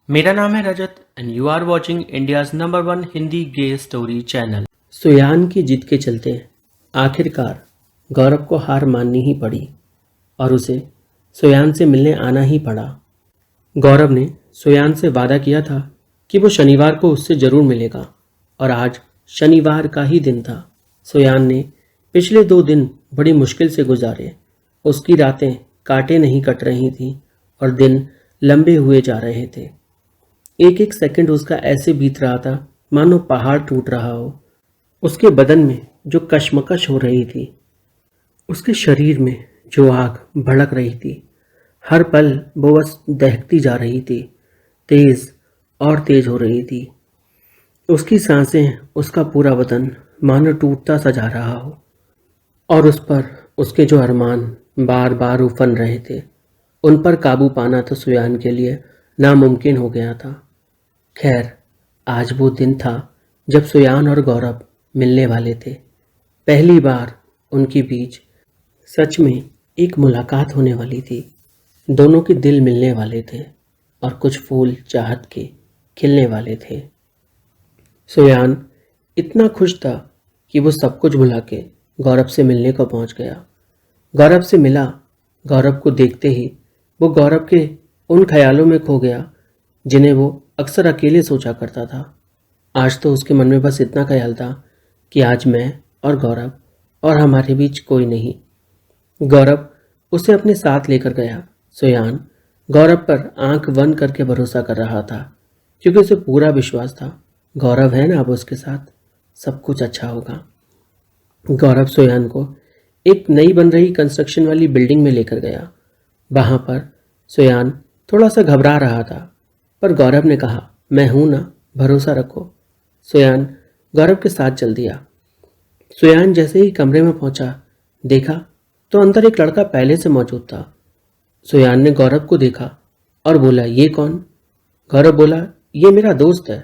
मेरा नाम है Rajat and you are watching India's number one Hindi gay story channel. Suyan की जिद के चलते आखिरकार गौरव को हार माननी ही पड़ी और उसे सुयान से मिलने आना ही पड़ा। गौरव ने सुयान से वादा किया था कि वो शनिवार को उससे जरूर मिलेगा और आज शनिवार का ही दिन था। सुयान ने पिछले 2 दिन बड़ी मुश्किल से गुजारे। उसकी रातें कांटे नहीं कट रही थीं और दिन लंबे हुए जा रहे थे। एक एक सेकंड उसका ऐसे बीत रहा था मानो पहाड़ टूट रहा हो। उसके बदन में जो कशमकश हो रही थी, उसके शरीर में जो आग भड़क रही थी, हर पल वो बस दहकती जा रही थी, तेज और तेज हो रही थी। उसकी सांसें, उसका पूरा बदन मानो टूटता सा जा रहा हो और उस पर उसके जो अरमान बार बार उफन रहे थे, उन पर काबू पाना तो सुयान के लिए नामुमकिन हो गया था। खैर, आज वो दिन था जब सुयान और गौरव मिलने वाले थे। पहली बार उनके बीच सच में एक मुलाकात होने वाली थी। दोनों के दिल मिलने वाले थे और कुछ फूल चाहत के खिलने वाले थे। सुयान इतना खुश था कि वो सब कुछ भुला के गौरव से मिलने को पहुंच गया। गौरव से मिला। गौरव को देखते ही वो गौरव के उन ख्यालों में खो गया जिन्हें वो अक्सर अकेले सोचा करता था। आज तो उसके मन में बस इतना ख्याल था कि आज मैं और गौरव और हमारे बीच कोई नहीं। गौरव उसे अपने साथ लेकर गया। सुयान गौरव पर आंख बंद करके भरोसा कर रहा था क्योंकि उसे पूरा विश्वास था गौरव है ना अब उसके साथ, सब कुछ अच्छा होगा। गौरव सुयान को एक नई बन रही कंस्ट्रक्शन वाली बिल्डिंग में लेकर गया। वहां पर सुयान थोड़ा सा घबरा रहा था, पर गौरव ने कहा, मैं हूं ना, भरोसा रखो। सुयान गौरव के साथ चल दिया। सुयान जैसे ही कमरे में पहुंचा, देखा तो अंदर एक लड़का पहले से मौजूद था। सुयान ने गौरव को देखा और बोला, ये कौन? गौरव बोला, ये मेरा दोस्त है।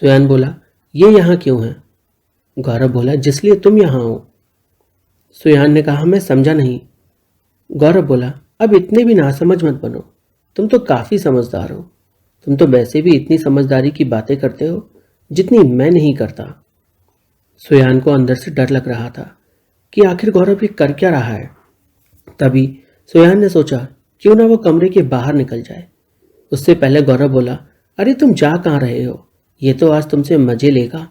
सुयान बोला, ये यहाँ क्यों है? गौरव बोला, जिसलिए तुम यहाँ हो। सुयान ने कहा, मैं समझा नहीं। गौरव बोला, अब इतने भी नासमझ मत बनो, तुम तो काफी समझदार हो। तुम तो वैसे भी इतनी समझदारी की बातें करते हो जितनी मैं नहीं करता। सुयान को अंदर से डर लग रहा था कि आखिर गौरव ये कर क्या रहा है। तभी सुयान ने सोचा क्यों ना वो कमरे के बाहर निकल जाए। उससे पहले गौरव बोला, अरे तुम जा कहाँ रहे हो? ये तो आज तुमसे मजे लेगा।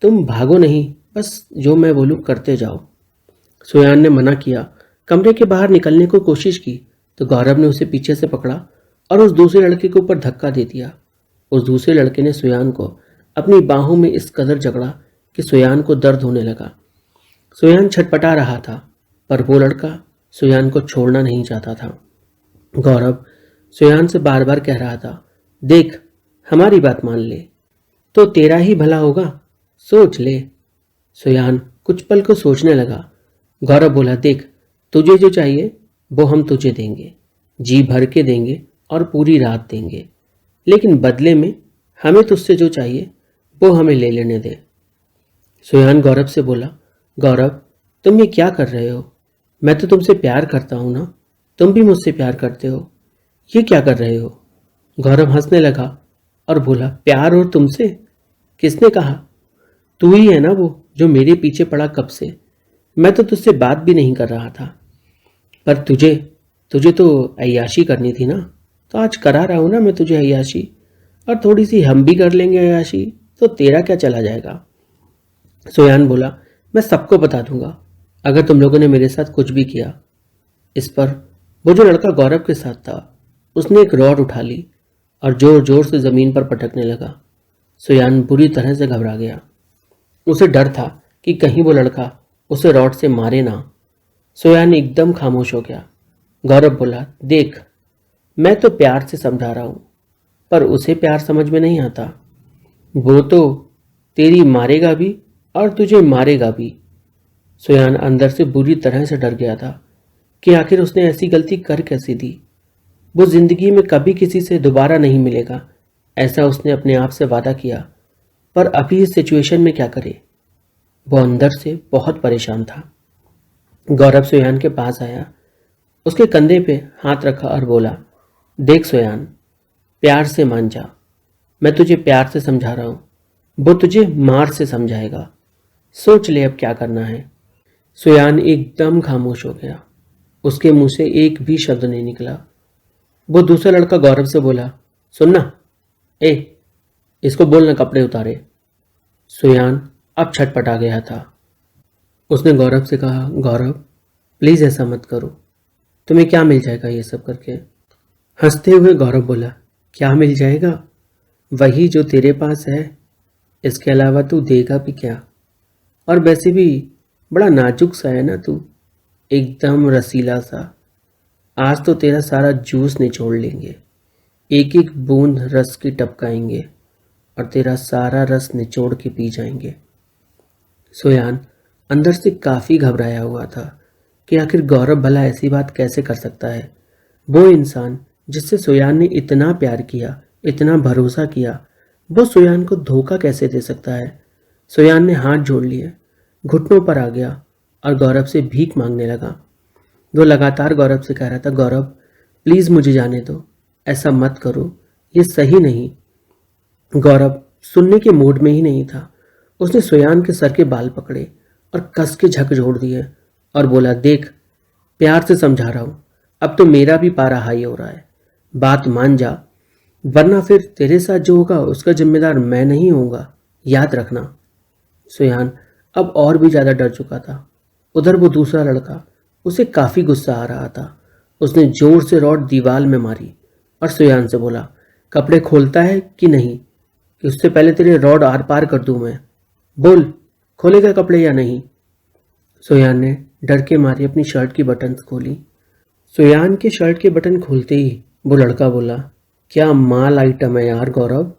तुम भागो नहीं, बस जो मैं बोलूं करते जाओ। सुयान ने मना किया, कमरे के बाहर निकलने को कोशिश की तो गौरव ने उसे पीछे से पकड़ा और उस दूसरे लड़के के ऊपर धक्का दे दिया। उस दूसरे लड़के ने सुयान को अपनी बाहों में इस कदर जकड़ा कि सुयान को दर्द होने लगा। सुयान छटपटा रहा था, पर वो लड़का सुयान को छोड़ना नहीं चाहता था। गौरव सुयान से बार बार कह रहा था, देख, हमारी बात मान ले तो तेरा ही भला होगा, सोच ले। सुयान कुछ पल को सोचने लगा। गौरव बोला, देख, तुझे जो चाहिए वो हम तुझे देंगे, जी भर के देंगे और पूरी रात देंगे, लेकिन बदले में हमें तुझसे जो चाहिए वो हमें ले लेने दे। सुयान गौरव से बोला, गौरव, तुम ये क्या कर रहे हो? मैं तो तुमसे प्यार करता हूं ना, तुम भी मुझसे प्यार करते हो, ये क्या कर रहे हो? गौरव हंसने लगा और बोला, प्यार और तुमसे? किसने कहा? तू ही है ना वो जो मेरे पीछे पड़ा कब से। मैं तो तुझसे बात भी नहीं कर रहा था, पर तुझे तुझे तो अय्याशी करनी थी ना, तो आज करा रहा हूं ना मैं तुझे अय्याशी, और थोड़ी सी हम भी कर लेंगे अय्याशी, तो तेरा क्या चला जाएगा। सुयान बोला, मैं सबको बता दूंगा अगर तुम लोगों ने मेरे साथ कुछ भी किया। इस पर वो जो लड़का गौरव के साथ था, उसने एक रॉड उठा ली और जोर जोर से जमीन पर पटकने लगा। सुयान बुरी तरह से घबरा गया। उसे डर था कि कहीं वो लड़का उसे रॉड से मारे ना। सुयान एकदम खामोश हो गया। गौरव बोला, देख, मैं तो प्यार से समझा रहा हूं, पर उसे प्यार समझ में नहीं आता। वो तो तेरी मारेगा भी और तुझे मारेगा भी। सुयान अंदर से बुरी तरह से डर गया था कि आखिर उसने ऐसी गलती कर कैसी दी। वो जिंदगी में कभी किसी से दोबारा नहीं मिलेगा, ऐसा उसने अपने आप से वादा किया, पर अभी इस सिचुएशन में क्या करे। वो अंदर से बहुत परेशान था। गौरव सुयान के पास आया, उसके कंधे पे हाथ रखा और बोला, देख सुयान, प्यार से मान जा। मैं तुझे प्यार से समझा रहा हूं, वो तुझे मार से समझाएगा। सोच ले अब क्या करना है। सुयान एकदम खामोश हो गया। उसके मुंह से एक भी शब्द नहीं निकला। वो दूसरा लड़का गौरव से बोला, सुनना, ए, इसको बोलना कपड़े उतारे। सुयान अब छटपटा गया था। उसने गौरव से कहा, गौरव प्लीज ऐसा मत करो, तुम्हें क्या मिल जाएगा ये सब करके। हंसते हुए गौरव बोला, क्या मिल जाएगा? वही जो तेरे पास है, इसके अलावा तू देगा भी क्या? और वैसे भी बड़ा नाजुक सा है ना तू, एकदम रसीला सा। आज तो तेरा सारा जूस निचोड़ लेंगे, एक एक बूंद रस की टपकाएंगे और तेरा सारा रस निचोड़ के पी जाएंगे। सोयान अंदर से काफी घबराया हुआ था कि आखिर गौरव भला ऐसी बात कैसे कर सकता है। वो इंसान जिससे सोयान ने इतना प्यार किया, इतना भरोसा किया, वो सोयान को धोखा कैसे दे सकता है। सोयान ने हाथ जोड़ लिए, घुटनों पर आ गया और गौरव से भीख मांगने लगा। वो लगातार गौरव से कह रहा था, गौरव प्लीज मुझे जाने दो, ऐसा मत करो, ये सही नहीं। गौरव सुनने के मूड में ही नहीं था। उसने सोयान के सर के बाल पकड़े और कस के झकझोर दिए और बोला, देख प्यार से समझा रहा हूं, अब तो मेरा भी पारा हाई हो रहा है, बात मान जा, वरना फिर तेरे साथ जो होगा उसका जिम्मेदार मैं नहीं होऊंगा, याद रखना। सोयान अब और भी ज्यादा डर चुका था। उधर वो दूसरा लड़का, उसे काफी गुस्सा आ रहा था। उसने जोर से रॉड दीवार में मारी और सोयान से बोला, कपड़े खोलता है कि नहीं, कि उससे पहले तेरे रॉड आर पार कर दूं मैं। बोल, खोलेगा कपड़े या नहीं? सोयान ने डर के मारे अपनी शर्ट की बटन खोली। सोयान के शर्ट के बटन खोलते ही वो लड़का बोला, क्या माल आइटम है यार गौरव,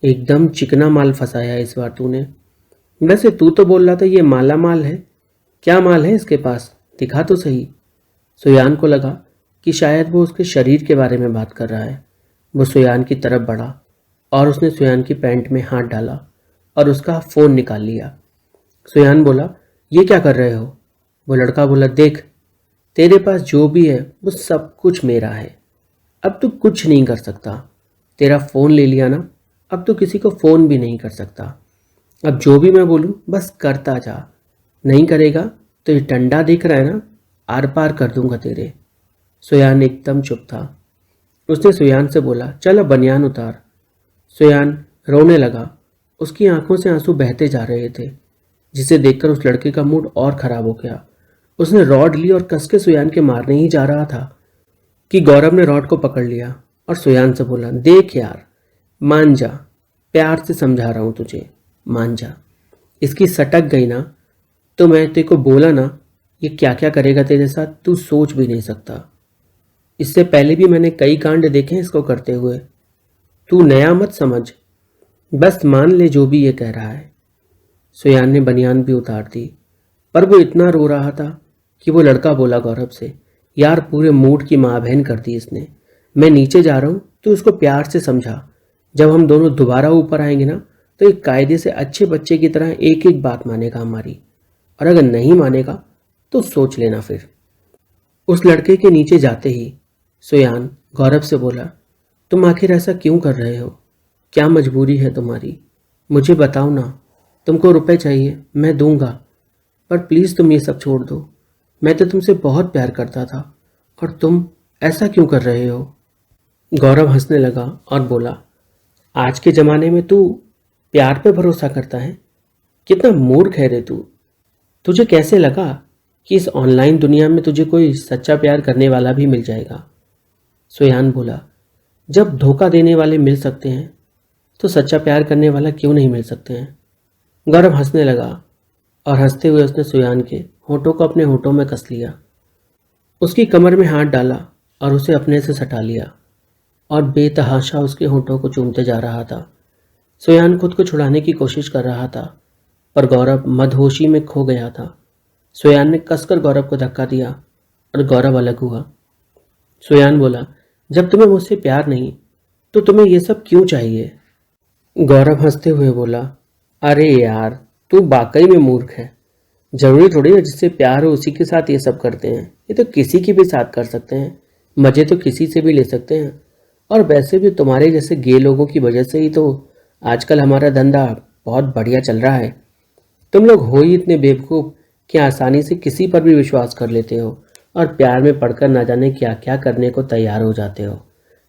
एकदम चिकना माल फंसाया इस बार तूने। वैसे तू तो बोल रहा था ये माला माल है, क्या माल है इसके पास, दिखा तो सही। सोयान को लगा कि शायद वो उसके शरीर के बारे में बात कर रहा है। वो सोयान की तरफ बढ़ा और उसने सोयान की पैंट में हाथ डाला और उसका फोन निकाल लिया। सोयान बोला, ये क्या कर रहे हो? वो लड़का बोला, देख तेरे पास जो भी है वो सब कुछ मेरा है, अब तू कुछ नहीं कर सकता। तेरा फोन ले लिया ना, अब तू किसी को फोन भी नहीं कर सकता। अब जो भी मैं बोलूं बस करता जा, नहीं करेगा तो ये डंडा दिख रहा है ना, आर पार कर दूंगा तेरे। सोयान एकदम चुप था। उसने सोयान से बोला, चल अब बनियान उतार। सोयान रोने लगा। उसकी आंखों से आंसू बहते जा रहे थे, जिसे देखकर उस लड़के का मूड और खराब हो गया। उसने रॉड ली और कस के सोयान के मारने ही जा रहा था कि गौरव ने रॉड को पकड़ लिया और सोयान से बोला, देख यार मान जा, प्यार से समझा रहा हूं तुझे, मान जा। इसकी सटक गई ना तो मैं तेरे को बोला ना, ये क्या क्या करेगा तेरे साथ तू सोच भी नहीं सकता। इससे पहले भी मैंने कई कांड देखे हैं इसको करते हुए, तू नया मत समझ, बस मान ले जो भी ये कह रहा है। सोयान ने बनियान भी उतार दी, पर वो इतना रो रहा था कि वो लड़का बोला गौरव से, यार पूरे मूड की माँ बहन कर दी इसने, मैं नीचे जा रहा हूं तो उसको प्यार से समझा, जब हम दोनों दोबारा ऊपर आएंगे ना तो एक कायदे से अच्छे बच्चे की तरह एक एक बात मानेगा हमारी, और अगर नहीं मानेगा तो सोच लेना फिर। उस लड़के के नीचे जाते ही सोयान गौरव से बोला, तुम आखिर ऐसा क्यों कर रहे हो, क्या मजबूरी है तुम्हारी, मुझे बताओ ना, तुमको रुपए चाहिए मैं दूंगा, पर प्लीज तुम ये सब छोड़ दो, मैं तो तुमसे बहुत प्यार करता था और तुम ऐसा क्यों कर रहे हो। गौरव हंसने लगा और बोला, आज के जमाने में तू प्यार पे भरोसा करता है, कितना मूर्ख है रे तू। तुझे कैसे लगा कि इस ऑनलाइन दुनिया में तुझे कोई सच्चा प्यार करने वाला भी मिल जाएगा। सोयान बोला, जब धोखा देने वाले मिल सकते हैं तो सच्चा प्यार करने वाला क्यों नहीं मिल सकते हैं। गौरव हंसने लगा और हंसते हुए उसने सोयान के होठों को अपने होठों में कस लिया, उसकी कमर में हाथ डाला और उसे अपने से सटा लिया और बेतहाशा उसके होठों को चूमते जा रहा था। सोयान खुद को छुड़ाने की कोशिश कर रहा था, पर गौरव मदहोशी में खो गया था। सोयान ने कसकर गौरव को धक्का दिया और गौरव अलग हुआ। सोयान बोला, जब तुम्हें मुझसे प्यार नहीं तो तुम्हें यह सब क्यों चाहिए। गौरव हंसते हुए बोला, अरे यार तू वाकई में मूर्ख है, जरूरी थोड़ी है जिससे प्यार हो उसी के साथ ये सब करते हैं, ये तो किसी की भी साथ कर सकते हैं, मजे तो किसी से भी ले सकते हैं, और वैसे भी तुम्हारे जैसे गे लोगों की वजह से ही तो आजकल हमारा धंधा बहुत बढ़िया चल रहा है। तुम लोग हो ही इतने बेवकूफ़ कि आसानी से किसी पर भी विश्वास कर लेते हो और प्यार में पड़कर ना जाने क्या क्या करने को तैयार हो जाते हो।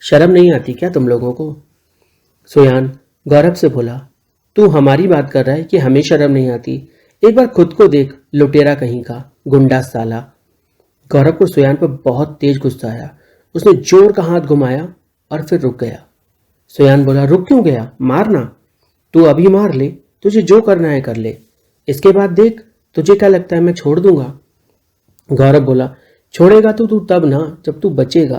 शर्म नहीं आती क्या तुम लोगों को? सोयान गौरव से बोला, तू हमारी बात कर रहा है कि हमें शर्म नहीं आती? एक बार खुद को देख, लुटेरा कहीं का, गुंडा साला। गौरव को सोयान पर बहुत तेज गुस्सा आया। उसने जोर का हाथ घुमाया और फिर रुक गया। सोयान बोला, रुक क्यों गया? मारना। तू अभी मार ले, तुझे जो करना है कर ले, इसके बाद देख तुझे क्या लगता है मैं छोड़ दूंगा? गौरव बोला, छोड़ेगा तो तू तब ना जब तू बचेगा।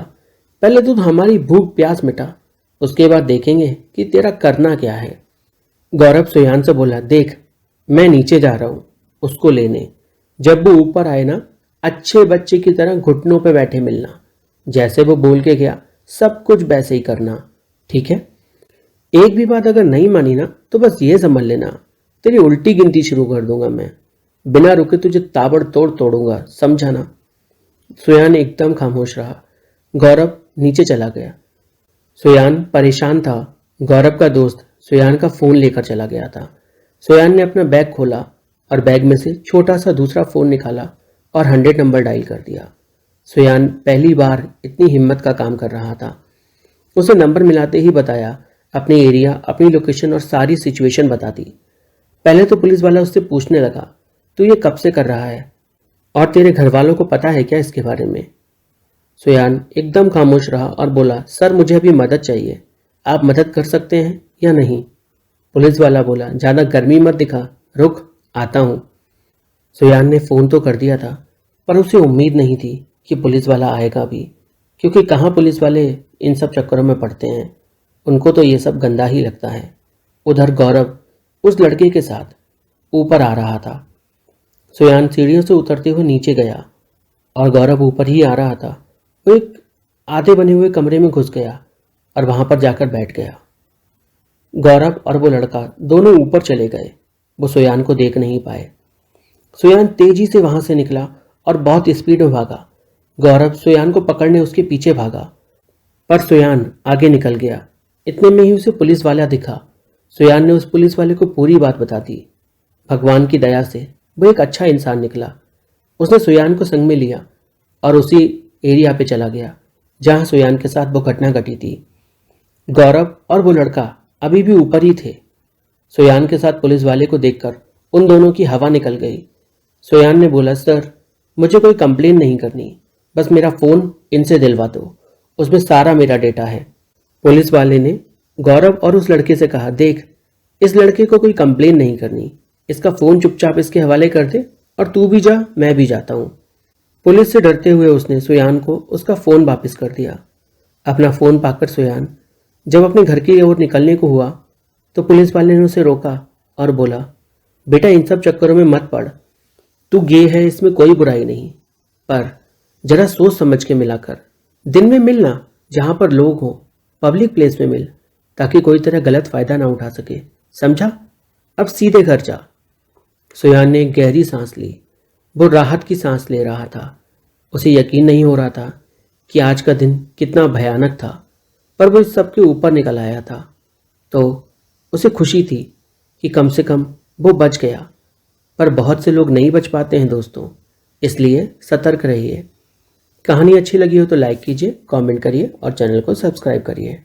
पहले तो हमारी भूख प्यास मिटा, उसके बाद देखेंगे कि तेरा करना क्या है। गौरव सोयान से बोला, देख मैं नीचे जा रहा हूं उसको लेने। जब वो ऊपर आए ना, अच्छे बच्चे की तरह घुटनों पे बैठे मिलना। जैसे वो बोल के गया सब कुछ वैसे ही करना, ठीक है? एक भी बात अगर नहीं मानी ना तो बस ये समझ लेना तेरी उल्टी गिनती शुरू कर दूंगा मैं। बिना रुके तुझे ताबड़तोड़ तोड़ूंगा, समझा ना? सोयान एकदम खामोश रहा। गौरव नीचे चला गया। सोयान परेशान था। गौरव का दोस्त सोयान का फोन लेकर चला गया था। सोयान ने अपना बैग खोला और बैग में से छोटा सा दूसरा फोन निकाला और 100 नंबर डायल कर दिया। सोयान पहली बार इतनी हिम्मत का काम कर रहा था। उसे नंबर मिलाते ही बताया, अपने एरिया, अपनी लोकेशन और सारी सिचुएशन बता दी। पहले तो पुलिस वाला उससे पूछने लगा, तू ये कब से कर रहा है और तेरे घर वालों को पता है क्या इसके बारे में? सोयान एकदम खामोश रहा और बोला, सर मुझे अभी मदद चाहिए, आप मदद कर सकते हैं या नहीं? पुलिस वाला बोला, ज़्यादा गर्मी मत दिखा, रुक आता हूँ। सोयान ने फ़ोन तो कर दिया था पर उसे उम्मीद नहीं थी कि पुलिस वाला आएगा भी, क्योंकि कहाँ पुलिस वाले इन सब चक्करों में पड़ते हैं, उनको तो ये सब गंदा ही लगता है। उधर गौरव उस लड़के के साथ ऊपर आ रहा था। सोयान सीढ़ियों से उतरते हुए नीचे गया और गौरव ऊपर ही आ रहा था। वो एक आधे बने हुए कमरे में घुस गया और वहां पर जाकर बैठ गया। गौरव और वो लड़का दोनों ऊपर चले गए। वो सोयान को देख नहीं पाए। सोयान तेजी से वहां से निकला और बहुत स्पीड में भागा। गौरव सोयान को पकड़ने उसके पीछे भागा पर सोयान आगे निकल गया। इतने में ही उसे पुलिस वाला दिखा। सोयान ने उस पुलिस वाले को पूरी बात बता दी। भगवान की दया से वो एक अच्छा इंसान निकला। उसने सोयान को संग में लिया और उसी एरिया पे चला गया जहां सोयान के साथ वो घटना घटी थी। गौरव और वो लड़का अभी भी ऊपर ही थे। सोयान के साथ पुलिस वाले को देखकर उन दोनों की हवा निकल गई। सोयान ने बोला, सर मुझे कोई कंप्लेन नहीं करनी, बस मेरा फ़ोन इनसे दिलवा दो, उसमें सारा मेरा डेटा है। पुलिस वाले ने गौरव और उस लड़के से कहा, देख इस लड़के को कोई कंप्लेन नहीं करनी, इसका फ़ोन चुपचाप इसके हवाले कर दे और तू भी जा, मैं भी जाता हूँ। पुलिस से डरते हुए उसने सोयान को उसका फ़ोन वापस कर दिया। अपना फ़ोन पाकर सोयान जब अपने घर की ओर निकलने को हुआ तो पुलिस वाले ने उसे रोका और बोला, बेटा इन सब चक्करों में मत पड़, तू गे है इसमें कोई बुराई नहीं, पर जरा सोच समझ के मिला कर। दिन में मिलना, जहां पर लोग हों, पब्लिक प्लेस में मिल, ताकि कोई तरह गलत फायदा ना उठा सके, समझा? अब सीधे घर जा। सोयान ने एक गहरी सांस ली। वो राहत की सांस ले रहा था। उसे यकीन नहीं हो रहा था कि आज का दिन कितना भयानक था, पर वो इस सबके ऊपर निकल आया था। तो उसे खुशी थी कि कम से कम वो बच गया। पर बहुत से लोग नहीं बच पाते हैं दोस्तों, इसलिए सतर्क रहिए। कहानी अच्छी लगी हो तो लाइक कीजिए, कमेंट करिए और चैनल को सब्सक्राइब करिए।